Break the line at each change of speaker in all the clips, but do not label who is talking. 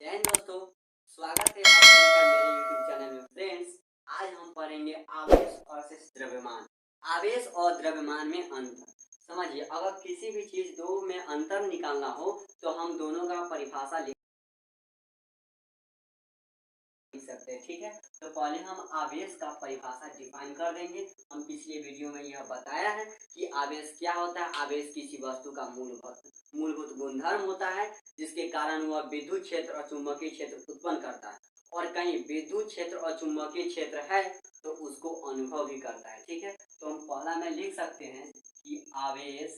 जय हिंद दोस्तों, स्वागत है आप सभी का मेरे YouTube चैनल में। फ्रेंड्स, आज हम पढ़ेंगे आवेश वर्सेस द्रव्यमान। आवेश और द्रव्यमान में अंतर समझिए। अगर किसी भी चीज दो में अंतर निकालना हो तो हम दोनों का परिभाषा लिख सकते हैं, ठीक है। तो पहले हम आवेश का परिभाषा डिफाइन कर देंगे। हम पिछले वीडियो में यह बताया है कि आवेश क्या होता है। आवेश किसी वस्तु का मूलभूत गुणधर्म होता है जिसके कारण वह विद्युत क्षेत्र और चुंबकीय क्षेत्र उत्पन्न करता है, और कहीं विद्युत क्षेत्र और चुंबकीय क्षेत्र है तो उसको अनुभव भी करता है, ठीक है। तो हम पहला में लिख सकते हैं कि आवेश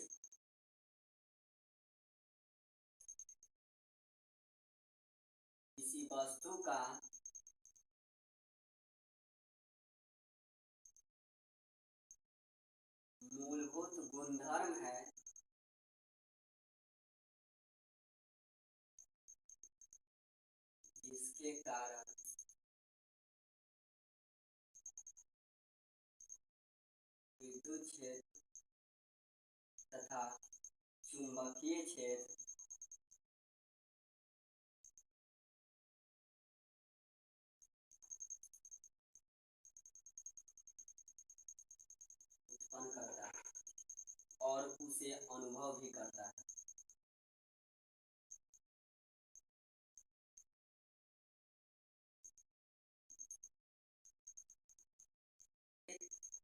किसी वस्तु का मूलभूत गुणधर्म है जिसके कारण विद्युत क्षेत्र तथा चुंबकीय क्षेत्र उत्पन्न करता है और उसे अनुभव भी करता है।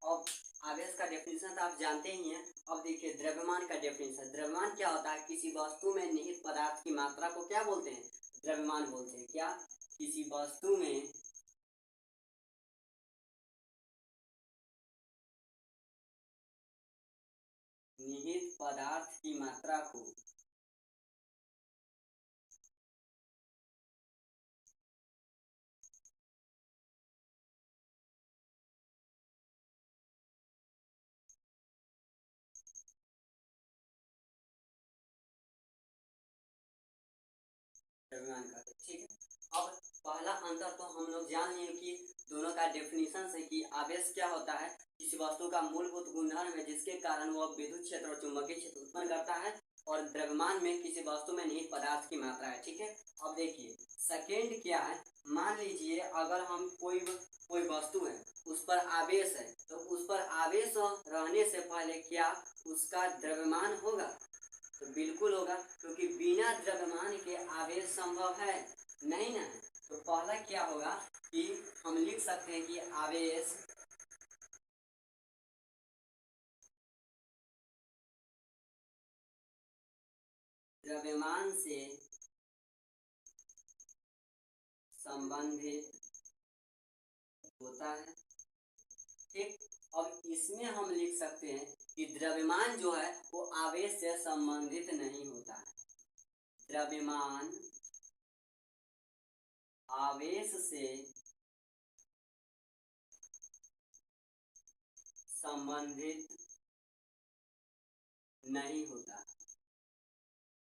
अब आवेश का डेफिनेशन आप जानते ही हैं। अब देखिए द्रव्यमान का डेफिनेशन। द्रव्यमान क्या होता है? किसी वस्तु में निहित पदार्थ की मात्रा को क्या बोलते हैं? द्रव्यमान बोलते हैं। क्या? किसी वस्तु में निहित पदार्थ की मात्रा को द्रव्यमान कहते हैं, ठीक है। अब पहला अंतर तो हम लोग जान लिए कि दोनों का डेफिनेशन से कि आवेश क्या होता है? किसी वस्तु का मूलभूत गुणधर्म है जिसके कारण वह विद्युत क्षेत्र और चुंबकीय क्षेत्र उत्पन्न करता है, और द्रव्यमान में किसी वस्तु में निहित पदार्थ की मात्रा है, ठीक है। अब देखिए सेकेंड क्या है। मान लीजिए अगर हम कोई वस्तु है, उस पर आवेश है, तो उस पर आवेश रहने से पहले क्या उसका द्रव्यमान होगा? तो बिल्कुल होगा, क्योंकि बिना द्रव्यमान के आवेश संभव है नहीं ना। तो पहला क्या होगा कि हम लिख सकते हैं कि आवेश द्रव्यमान से संबंधित होता है, ठीक। अब इसमें हम लिख सकते हैं कि द्रव्यमान जो है वो आवेश से संबंधित नहीं होता है। द्रव्यमान आवेश से संबंधित नहीं होता।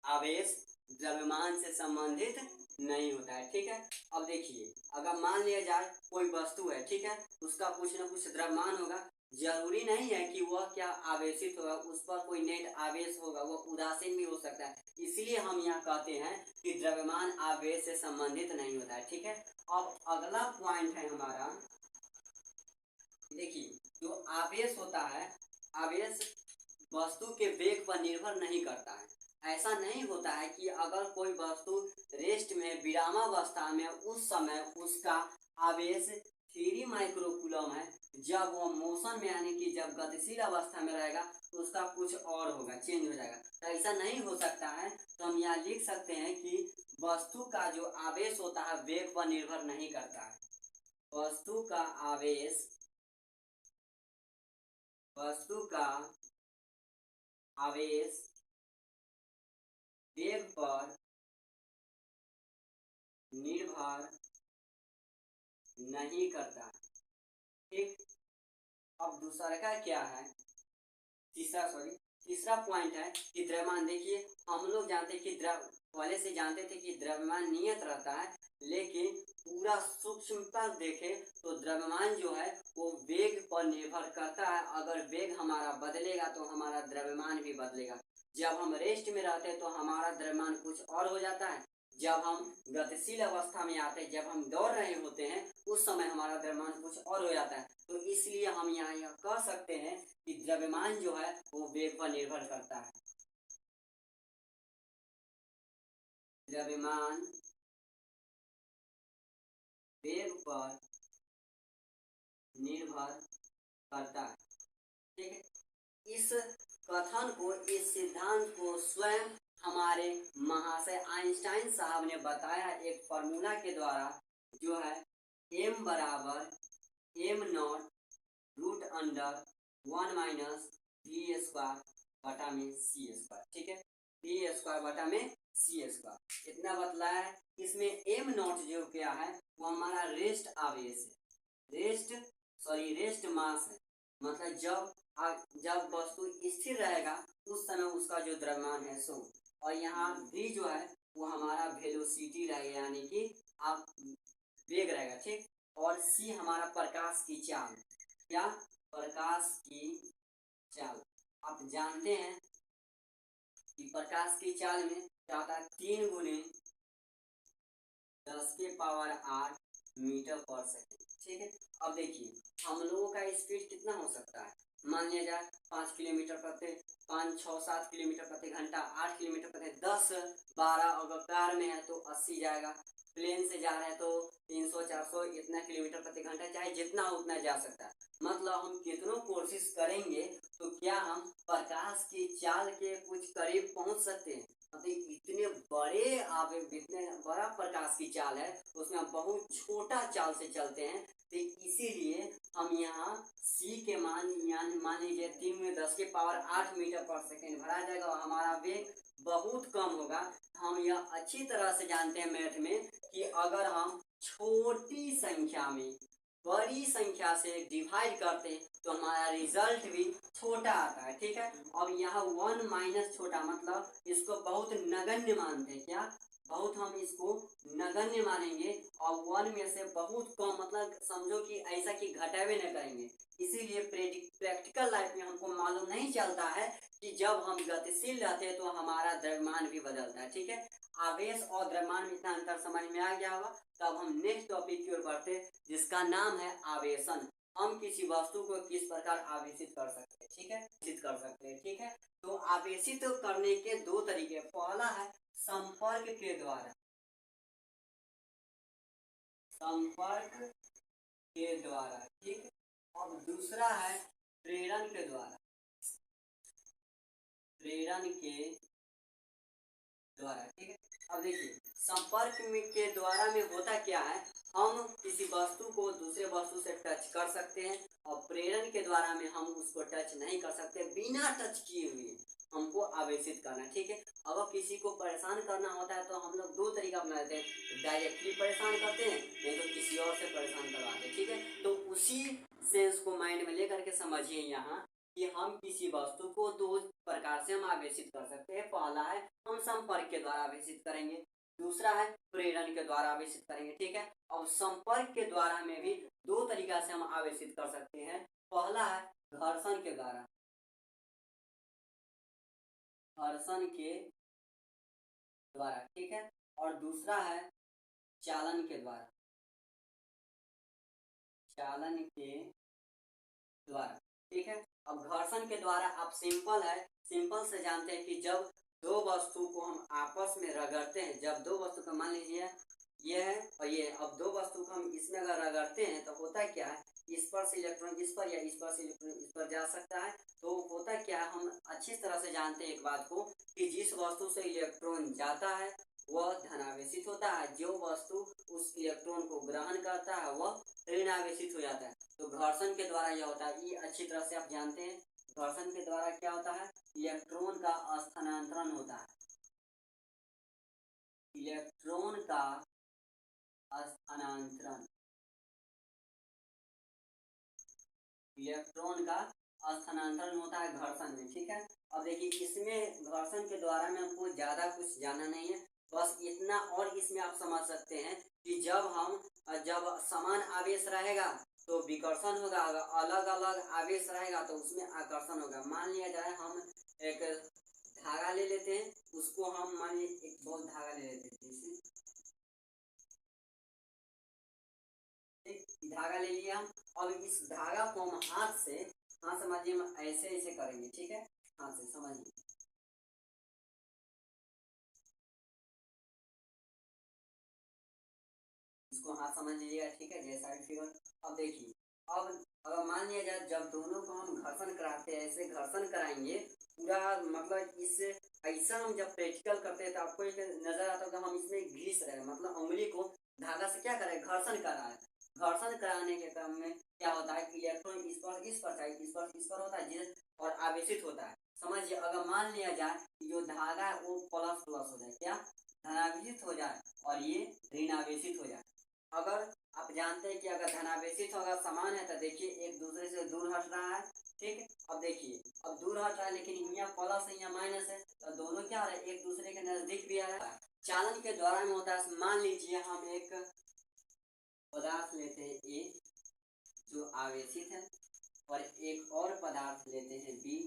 आवेश द्रव्यमान से संबंधित नहीं होता है, ठीक है। अब देखिए अगर मान लिया जाए कोई वस्तु है, ठीक है, उसका कुछ ना कुछ द्रव्यमान होगा। जरूरी नहीं है कि वह क्या आवेशित होगा, उस पर कोई नेट आवेश होगा, वह उदासीन भी हो सकता है। इसलिए हम यहाँ कहते हैं कि द्रव्यमान आवेश से संबंधित नहीं होता है, ठीक है। अब अगला पॉइंट है हमारा, देखिए जो आवेश होता है, आवेश वस्तु के वेग पर निर्भर नहीं करता है। ऐसा नहीं होता है कि अगर कोई वस्तु रेस्ट में विरामावस्था में उस समय उसका आवेश 3 माइक्रोकूलम है, जब वो मोशन में यानी कि जब गतिशील अवस्था में रहेगा तो उसका कुछ और होगा, चेंज हो जाएगा। तो ऐसा नहीं हो सकता है। तो हम यहाँ लिख सकते हैं कि वस्तु का जो आवेश होता है वेग पर निर्भर नहीं करता है। वस्तु का आवेश वेग पर निर्भर नहीं करता, ठीक। अब दूसरा का क्या है, तीसरा पॉइंट है कि द्रव्यमान। देखिए हम लोग जानते हैं कि पहले से जानते थे कि द्रव्यमान नियत रहता है, लेकिन पूरा सूक्ष्मता देखें तो द्रव्यमान जो है वो वेग पर निर्भर करता है। अगर वेग हमारा बदलेगा तो हमारा द्रव्यमान भी बदलेगा। जब हम रेस्ट में रहते हैं तो हमारा द्रव्यमान कुछ और हो जाता है, जब हम गतिशील अवस्था में आते हैं, जब हम दौड़ रहे होते हैं, उस समय हमारा द्रव्यमान कुछ और हो जाता है। तो इसलिए हम यहाँ यह कह सकते हैं कि द्रव्यमान जो है वो वेग पर निर्भर करता है। द्रव्यमान वेग पर निर्भर करता है। ठीक है, इस कथन को, इस सिद्धांत को स्वयं हमारे महाशय आइंस्टाइन साहब ने बताया एक फॉर्मूला के द्वारा, जो है m बराबर m0 root under 1 minus v square बटा में c स्क्वायर। ठीक है, v स्क्वायर बटा में c स्क्वायर इतना बतलाया है। इसमें m0 जो क्या है वो हमारा रेस्ट आवेश है, रेस्ट मास है। मतलब जब वस्तु स्थिर रहेगा उस समय उसका जो द्रव्यमान है सो, और यहाँ v जो है वो हमारा वेलोसिटी रहेगा, यानी कि आप वेग रहेगा। ठीक, और c हमारा प्रकाश की चाल, क्या प्रकाश की चाल। आप जानते हैं कि प्रकाश की चाल में क्या होता है, 3 गुने 10 के पावर 8 मीटर पर सेकेंड। ठीक है, अब देखिए हम लोगों का स्पीड कितना हो सकता है, मान लिया जाए 5 किलोमीटर प्रति 5, 6, 7 किलोमीटर प्रति घंटा, 8 किलोमीटर प्रति 10, 12, अगर कार में है तो 80 जाएगा, प्लेन से जा रहे हैं तो 300, 400 इतना किलोमीटर प्रति घंटा, चाहे जितना उतना जा सकता है। मतलब हम कितनों कोशिश करेंगे तो क्या हम प्रकाश की चाल के कुछ करीब पहुंच सकते हैं। मतलब इतने बड़े आप इतने बड़ा प्रकाश की चाल है, उसमें हम बहुत छोटा चाल से चलते हैं। तो इसीलिए हम यहाँ c के मान लीजिए 3 में 10 के पावर 8 मीटर पर सेकेंड भरा जाएगा और हमारा वेग बहुत कम होगा। हम यह अच्छी तरह से जानते हैं मैथ में कि अगर हम छोटी संख्या में बड़ी संख्या से डिवाइड करते हैं तो हमारा रिजल्ट भी छोटा आता है। ठीक है, अब यहाँ 1 माइनस छोटा, मतलब इसको बहुत नगण्य मानते हैं, क्या बहुत हम इसको नगण्य मानेंगे, और 1 में से बहुत कम, मतलब समझो कि ऐसा कि घटावे न करेंगे। इसीलिए प्रैक्टिकल लाइफ में हमको मालूम नहीं चलता है कि जब हम गतिशील रहते हैं तो हमारा द्रव्यमान भी बदलता है। ठीक है, आवेश और द्रव्यमान में इतना अंतर समझ में आ गया होगा। तब हम नेक्स्ट टॉपिक की ओर बढ़ते जिसका नाम है आवेशन। हम किसी वस्तु को किस प्रकार आवेशित कर सकते हैं। ठीक है, आवेशित कर सकते हैं। ठीक है, तो आवेशित करने के दो तरीके, पहला है संपर्क के द्वारा, संपर्क के द्वारा। ठीक, और दूसरा है प्रेरण के द्वारा, प्रेरण के द्वारा। ठीक है, अब देखिए संपर्क के द्वारा में होता क्या है, हम किसी वस्तु को दूसरे वस्तु से टच कर सकते हैं, और प्रेरण के द्वारा में हम उसको टच नहीं कर सकते, बिना टच किए हुए हमको आवेशित करना। ठीक है, अगर किसी को परेशान करना होता है तो हम लोग दो तरीका अपनाते हैं, डायरेक्टली परेशान करते हैं, नहीं तो किसी और से परेशान करवाते हैं। ठीक है, तो उसी सेंस को माइंड में लेकर के समझिए यहाँ कि हम किसी वस्तु को दो प्रकार से हम आवेशित कर सकते हैं। पहला है हम संपर्क के द्वारा आवेशित करेंगे, दूसरा है प्रेरण के द्वारा आवेशित करेंगे। ठीक है, अब संपर्क के द्वारा में भी दो तरीका से हम आवेशित कर सकते हैं। पहला है घर्षण के द्वारा, घर्षण के द्वारा। ठीक है, और दूसरा है चालन के द्वारा, चालन के द्वारा। ठीक है, अब घर्षण के द्वारा आप सिंपल से जानते हैं कि जब दो वस्तु को हम आपस में रगड़ते हैं, जब दो वस्तु का मान लीजिए ये है और ये, अब दो वस्तु को हम इसमें अगर रगड़ते हैं तो होता क्या है, इस पर से इलेक्ट्रॉन इस पर या इस पर से इलेक्ट्रॉन इस पर जा सकता है। तो होता क्या है, हम अच्छी तरह से जानते हैं एक बात को कि जिस वस्तु से इलेक्ट्रॉन जाता है वह धनावेशित होता है, जो वस्तु उस इलेक्ट्रॉन को ग्रहण करता है वह ऋणावेशित हो जाता है। तो घर्षण के द्वारा यह होता है, ये अच्छी तरह से आप जानते हैं। घर्षण के द्वारा क्या होता है, इलेक्ट्रॉन का स्थानांतरण होता है, इलेक्ट्रॉन का स्थानांतरण, इलेक्ट्रॉन का स्थानांतरण होता है घर्षण में। ठीक है, अब देखिए इसमें घर्षण के द्वारा में हमको ज्यादा कुछ जानना नहीं है, बस इतना। और इसमें आप समझ सकते हैं कि जब समान आवेश रहेगा तो विकर्षण होगा, अगर अलग अलग आवेश रहेगा तो उसमें आकर्षण होगा। मान लिया जाए हम एक धागा ले लेते हैं, उसको हम मान लीजिए एक बहुत धागा ले लेते हैं, धागा ले लिया हम। अब इस धागा को हम हाथ से, हाँ समझिए, हम ऐसे ऐसे करेंगे, ठीक है, हाथ से, समझिए। इसको हाथ समझ लीजिएगा, ठीक है, ये साइड फिगर। अब देखिए, अब अगर मान लिया जाए जब दोनों को हम घर्षण कराते हैं, ऐसे घर्षण कराएंगे पूरा, मतलब इस ऐसा हम जब प्रैक्टिकल करते हैं तो आपको एक नजर आता होगा, हम इसमें घिस रहे हैं, मतलब उंगली को धागा से क्या करें, घर्षण कर रहा है। घर्षण कराने के क्रम में क्या होता है कि इलेक्ट्रॉन इस पर चाहिए, इस पर होता है और आवेशित होता है। समझिए, अगर मान लिया जाए कि जो धागा है वो प्लस प्लस हो जाए, क्या धनावेशित हो जाए, और ये ऋणावेशित हो जाए। अगर आप जानते हैं कि अगर धनावेशित होगा समान है तो देखिए एक दूसरे से दूर हट रहा है, ठीक है। अब देखिए, अब दूर हट रहा है लेकिन यहाँ प्लस है, यहाँ माइनस है, तो दोनों क्या हो रहा है, एक दूसरे के नजदीक भी आ रहा है। चालन के दौरान में होता है, मान लीजिए हम एक पदार्थ लेते हैं ए जो आवेशित है, और एक और पदार्थ लेते हैं बी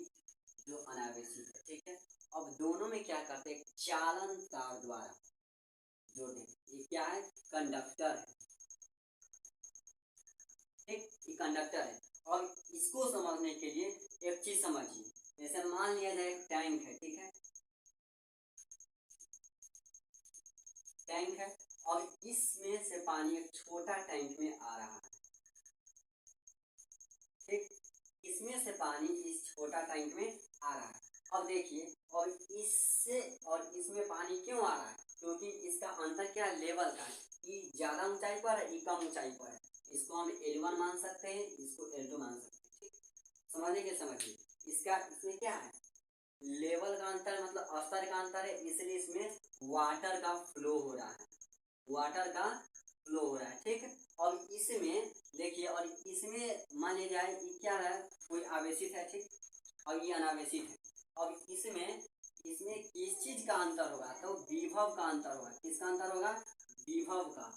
जो अनावेशित है, ठीक है। अब दोनों में क्या करते हैं, चालन तार द्वारा जोड़ते हैं। ये क्या है, कंडक्टर है, ठीक, ये कंडक्टर है। और इसको समझने के लिए एक चीज समझिए, जैसे मान लिया जाए एक टैंक है, ठीक है, टैंक है, और इसमें से पानी एक छोटा टैंक में आ रहा है, ठीक, इसमें से पानी इस छोटा टैंक में आ रहा है। अब देखिए, और इससे और इसमें पानी क्यों आ रहा है, क्योंकि इसका अंतर क्या है, लेवल का है, ई ज्यादा ऊंचाई पर है, ई कम ऊंचाई पर है। इसको हम L1 मान सकते हैं, इसको L2 मान सकते हैं, ठीक, समझिए कि समझिए, इसका इसमें क्या है, लेवल का अंतर, मतलब स्तर का अंतर है, इसलिए इसमें वाटर का फ्लो हो रहा है, वाटर का फ्लो हो रहा है, ठीक है। और इसमें देखिए, और इसमें मान लिया जाए ये क्या है, कोई आवेशित है, ठीक, और ये अनावेशित है। अब इसमें इसमें किस चीज का अंतर होगा, तो विभव का अंतर होगा। किसका अंतर होगा, विभव का,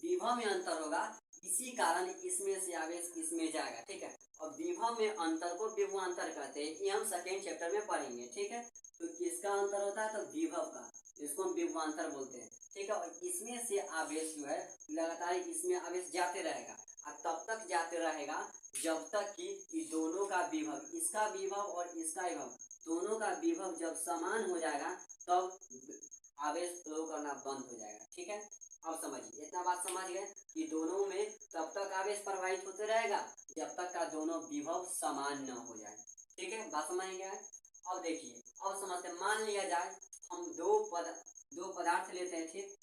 विभव में अंतर होगा, इसी कारण इसमें से आवेश इसमें जाएगा, ठीक है। और विभव में अंतर को विभवांतर कहते हैं, ये हम सेकेंड चैप्टर में पढ़ेंगे, ठीक है। तो किसका अंतर होता है, तो विभव का, इसको हम विभवांतर बोलते हैं, ठीक है। और इसमें से आवेश जो है लगातार इसमें आवेश जाते रहेगा, और तब तक जाते रहेगा जब तक कि दोनों का विभव, इसका विभव और इसका विभव, दोनों का विभव जब समान हो जाएगा तब आवेश फ्लो करना बंद हो जाएगा, ठीक है। अब समझिए, इतना बात समझ गए कि दोनों में तब तक आवेश प्रवाहित होते रहेगा जब तक का दोनों विभव समान न हो जाए, ठीक है, बात समझ गया है। अब देखिए, अब समझते, मान लिया जाए हम दो पदार्थ लेते हैं, ठीक,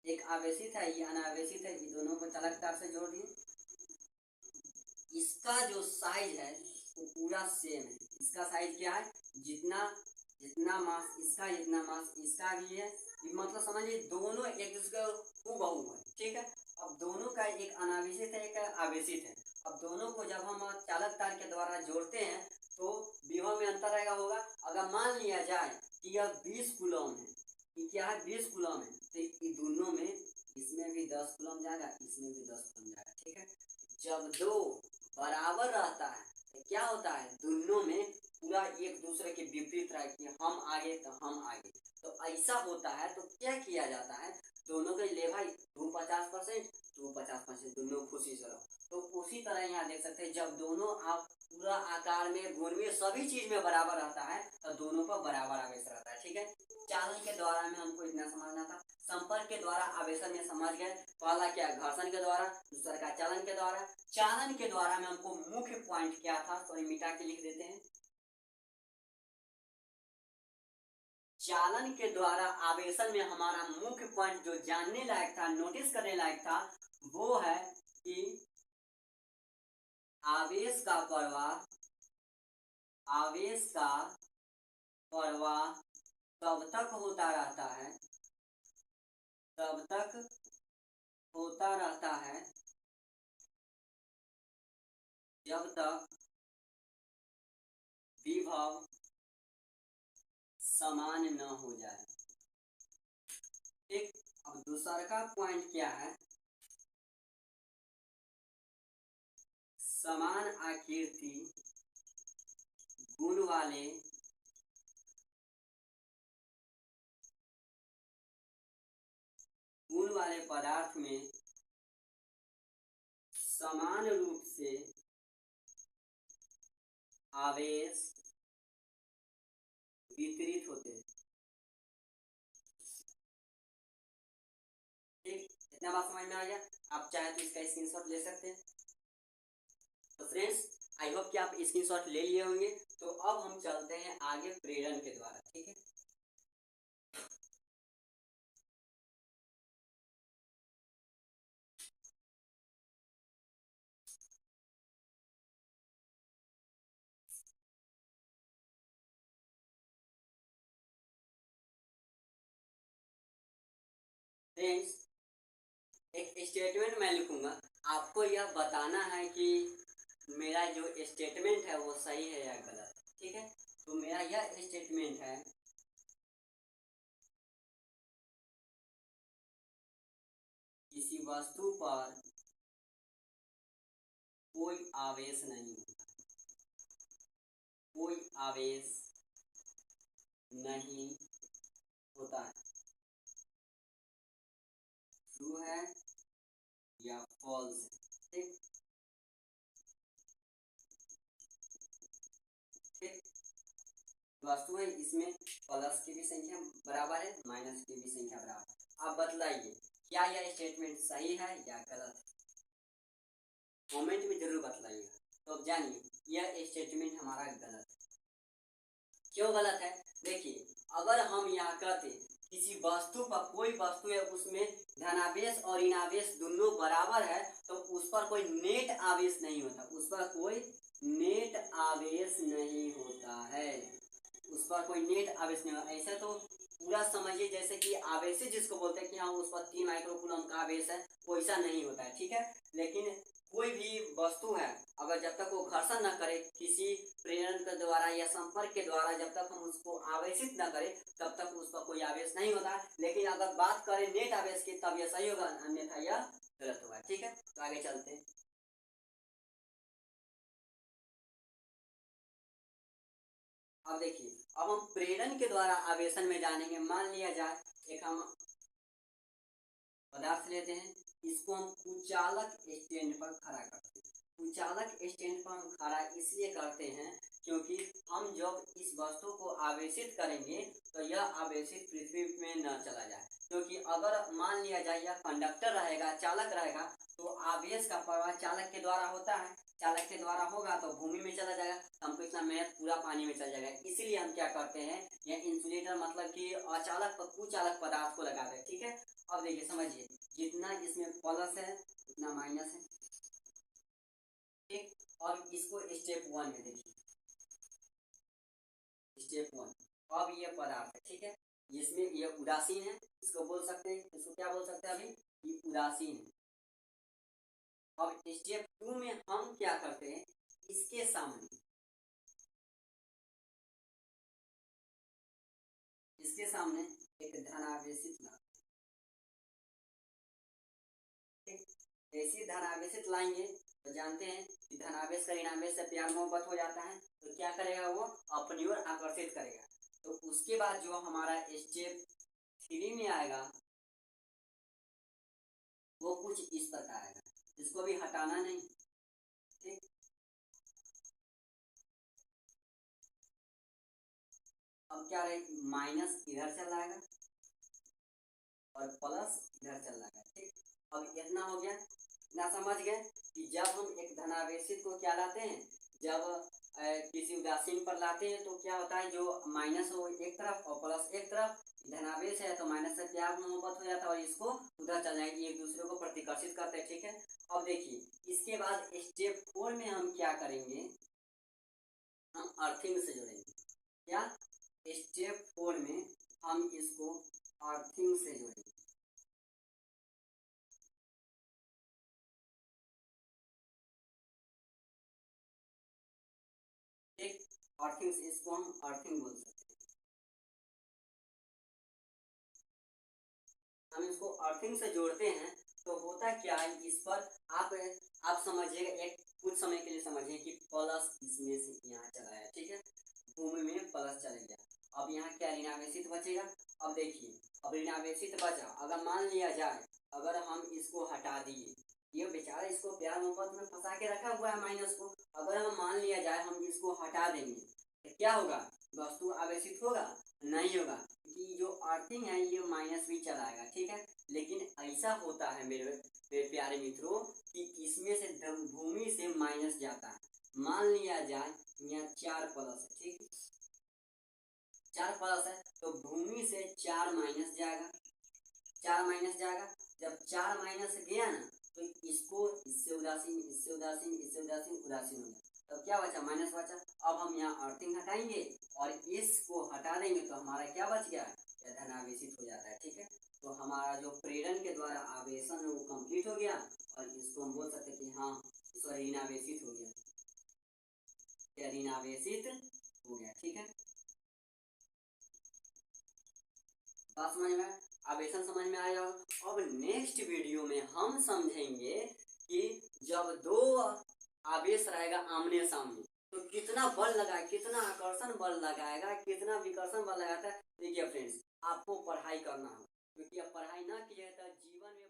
एक आवेशित है, ये अनावेशित है, ये दोनों को चालक तार से जोड़ दिए। इसका जो साइज है वो पूरा सेम है, इसका साइज क्या है, जितना जितना मास इसका, जितना मास इसका भी है, मतलब समझिए दोनों एक दूसरे को हूबहू है, ठीक है। अब दोनों का एक अनावेशित है, एक आवेशित है। अब दोनों को जब हम चालक तार के द्वारा जोड़ते हैं तो विभव में अंतर आएगा होगा। अगर मान लिया जाए कि यह 20 कूलम है, ये क्या है, 20 कूलम है, तो ये दोनों में, इसमें भी 10 कूलम जाएगा, इसमें भी 10 कूलम जाएगा, ठीक है। जब दो बराबर रहता है तो क्या होता है, दोनों में पूरा एक दूसरे के विपरीत रहा कि हम आगे तो हम आगे, तो ऐसा होता है। तो क्या किया जाता है, दोनों के ले भाई, तू 50%, तू 50%, दोनों खुशी से रहो। तो उसी तरह यहाँ देख सकते हैं, जब दोनों आप पूरा आकार में, गुण में, सभी चीज में बराबर रहता है तो दोनों पर बराबर आवेश रहता है, ठीक है। चालन के द्वारा में हमको इतना समझना था। संपर्क के द्वारा आवेशन में समझ गए, पहला क्या, घर्षण के द्वारा, दूसरा का चालन के द्वारा। चालन के द्वारा में हमको मुख्य पॉइंट क्या था, सॉरी मिटा के लिख देते हैं। चालन के द्वारा आवेशन में हमारा मुख्य पॉइंट जो जानने लायक था, नोटिस करने लायक था, वो है कि आवेश का प्रवाह, आवेश का प्रवाह तब तक होता रहता है, तब तक होता रहता है जब तक विभव समान न हो जाए, ठीक। अब दूसरा का पॉइंट क्या है, समान आकृति गुण वाले पदार्थ में समान रूप से आवेश वितरित होते हैं। ठीक, इतना बात समझ में आ गया। आप चाहे तो इसका स्क्रीनशॉट ले सकते हैं। तो फ्रेंड्स, आई होप कि आप स्क्रीनशॉट ले लिए होंगे। तो अब हम चलते हैं आगे प्रेरण के द्वारा। ठीक है, फ्रेंड्स एक स्टेटमेंट मैं लिखूंगा, आपको यह बताना है कि मेरा जो स्टेटमेंट है वो सही है या गलत। ठीक है, तो मेरा यह स्टेटमेंट है, किसी वस्तु पर कोई आवेश नहीं होता, कोई आवेश नहीं होता है। ट्रू है या फॉल्स है। ठीक ठीक, वस्तु है, इसमें प्लस की भी संख्या बराबर है, माइनस की भी संख्या बराबर है। आप बतलाइए क्या यह स्टेटमेंट सही है या गलत है, कमेंट में जरूर बतलाइएगा। तो अब जानिए यह स्टेटमेंट हमारा गलत है। क्यों गलत है? देखिए, अगर हम यहाँ कहते किसी वस्तु पर, कोई वस्तु है उसमें धनावेश और ऋणावेश दोनों बराबर है, तो उस पर कोई नेट आवेश नहीं होता, उस पर कोई नेट आवेश नहीं होता है, उस पर कोई नेट आवेश नहीं होता। ऐसा तो पूरा समझिए जैसे कि आवेश जिसको बोलते हैं कि हाँ उस पर 3 माइक्रोकूलम का आवेश है, वैसा नहीं होता है। ठीक है, लेकिन कोई भी वस्तु है, अगर जब तक वो घर्षण न करे किसी प्रेरण के द्वारा या संपर्क के द्वारा, जब तक हम उसको आवेशित न करें तब तक उस पर कोई आवेश नहीं होता। लेकिन अगर बात करें नेट आवेश की तब यह सही होगा, अन्यथा यह गलत होगा। ठीक है, तो आगे चलते हैं। अब देखिए, अब हम प्रेरण के द्वारा आवेशन में जानेंगे। मान लिया जाए एक हम पदार्थ लेते हैं, इसको हम कुचालक स्टैंड पर खड़ा करते हैं। कुचालक स्टैंड पर हम खड़ा इसलिए करते हैं क्योंकि हम जब इस वस्तु को आवेशित करेंगे तो यह आवेशित पृथ्वी में न चला जाए, क्योंकि अगर मान लिया जाए यह कंडक्टर रहेगा, चालक रहेगा, तो आवेश का प्रवाह चालक के द्वारा होता है, चालक के द्वारा होगा तो भूमि में चला जाएगा, हमको इतना मेहनत पूरा पानी में चल जाएगा। इसीलिए हम क्या करते हैं, यह इंसुलेटर मतलब कि अचालक कुचालक पदार्थ को लगाते हैं। ठीक है, अब देखिए समझिए, जितना इसमें प्लस है उतना माइनस है। ठीक, और इसको स्टेप 1 में देखिए, स्टेप 1, अब ये पदार्थ है। ठीक है, इसमें ये उदासीन है, इसको बोल सकते हैं, इसको क्या बोल सकते हैं अभी, ये उदासीन है। अब स्टेप 2 में हम क्या करते हैं, इसके सामने, इसके सामने एक धनावेशित लाते हैं। ऐसी धनावेशित लाएंगे तो जानते हैं कि धनावेश का ऋणावेश से प्यार मोहब्बत हो जाता है, तो क्या करेगा, वो अपनी ओर आकर्षित करेगा। तो उसके बाद जो हमारा स्टेप 3 में आएगा वो कुछ इस प्रकार आएगा, इसको भी हटाना नहीं। ठीक, अब क्या रहे, माइनस इधर चल जाएगा और प्लस इधर चल जाएगा। ठीक, अब इतना हो गया, इतना समझ गए कि जब हम एक धनावेशित को क्या लाते हैं, जब किसी उदासीन पर लाते हैं तो क्या होता है, जो माइनस हो एक तरफ और प्लस एक तरफ, धनावेश है तो माइनस से प्यार मोहब्बत हो जाता है और इसको उधर चल जाएगी, एक दूसरे को प्रतिकर्षित करते हैं। ठीक है, अब देखिए इसके बाद स्टेप 4 में हम क्या करेंगे, हम अर्थिंग से जोड़ेंगे। क्या, स्टेप 4 में हम इसको अर्थिंग से जोड़ेंगे। ठीक, अर्थिंग से, इसको हम अर्थिंग बोल सकते हैं। हम इसको अर्थिंग से जोड़ते हैं तो होता क्या है, इस पर आप समझिएगा, एक कुछ समय के लिए समझिए कि प्लस इसमें से यहाँ चला है। ठीक है, भूमि में प्लस चला गया, अब यहाँ क्या ऋणावेशित बचेगा। अब देखिए, अब ऋणावेशित बचा, अगर मान लिया जाए अगर हम इसको हटा दिए, ये बेचारा इसको प्यार मोहब्बत में फंसा के रखा हुआ है माइनस को। अगर हम मान लिया जाए हम इसको हटा देंगे तो क्या होगा, वस्तु आवेशित होगा, नहीं होगा, क्योंकि जो अर्थिंग है ये माइनस भी चलाएगा, ठीक है। लेकिन ऐसा होता है मेरे प्यारे मित्रों कि इसमें से भूमि से माइनस जाता है। मान लिया जाए यहाँ 4 प्लस है, ठीक, 4 प्लस है तो भूमि से 4 माइनस जाएगा, 4 माइनस जाएगा। जब 4 माइनस गया ना तो इसको इससे उदासीन, इससे उदासीन, इससे उदासीन, उदासीन हो गया, तो क्या बचा, माइनस बचा। अब हम यहाँ अर्थिंग हटाएंगे और इसको हटा देंगे तो हमारा क्या बच गया, यह धनावेशित हो जाता है, ठीक है। तो हमारा जो प्रेरण के द्वारा आवेशन है वो कंप्लीट हो गया और इसको हम बोल सकते कि हाँ इसको ऋणावेशित हो गया, या ऋणावेशित हो गया, ठीक है। बात समझ में, आवेशन समझ में आया। अब नेक्स्ट वीडियो में हम समझेंगे कि जब दो आवेश रहेगा आमने सामने तो कितना बल लगाए, कितना आकर्षण बल लगाएगा, कितना विकर्षण बल लगाता है। देखिए फ्रेंड्स, आपको पढ़ाई करना है, क्योंकि अब पढ़ाई ना किए तो जीवन में